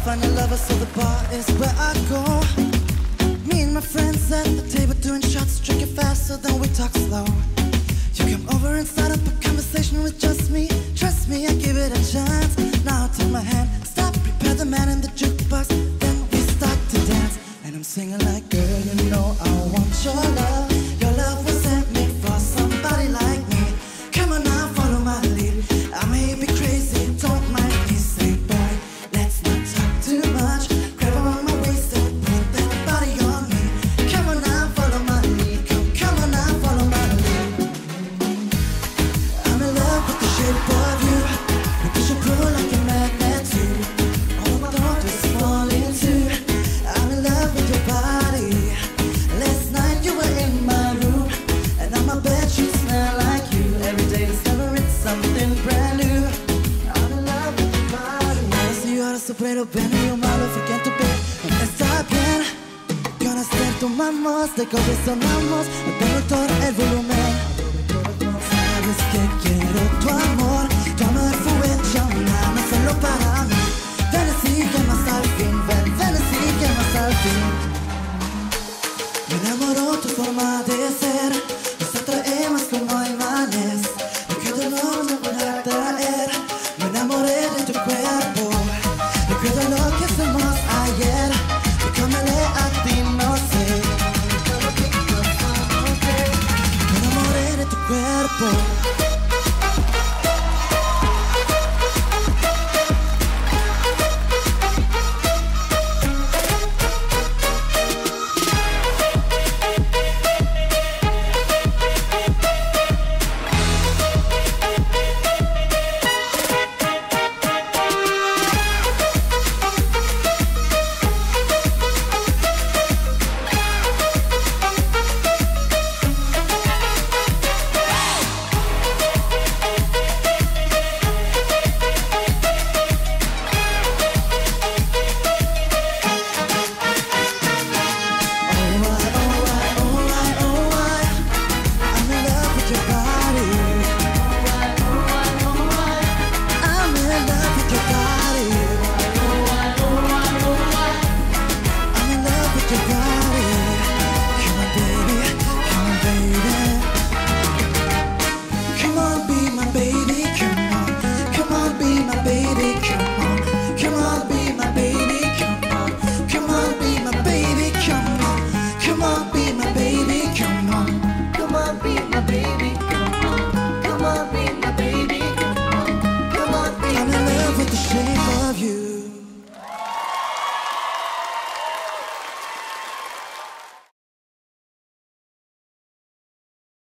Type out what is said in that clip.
Find a lover, so the bar is where I go. Me and my friends at the table doing shots, drinking fast, so then we talk slow. You come over and start up a conversation with just me. Trust me, I give it a chance. Now take my hand, stop, prepare the man in the jukebox, then we start to dance. And I'm singing like, girl, you know I want your love. Your love was sent me for somebody like me. Come on now, follow my lead. I may be crazy, don't mind me, say boy, let's not talk too much. Grab around my waist and put that body on me. Come on now, follow my lead. Come on now, follow my lead. I'm in love with the shape of you. You push and pull like a magnet too. All my thoughts is falling too. I'm in love with your body. Last night you were in my room, and on my bed sheets smell like you. Every day discovering something brand new. I'm in love with your body. Si ahora supero bene io malo fiquento bene. Está bien. Con este tomamos, de corazón sonamos. Pero todo el volumen.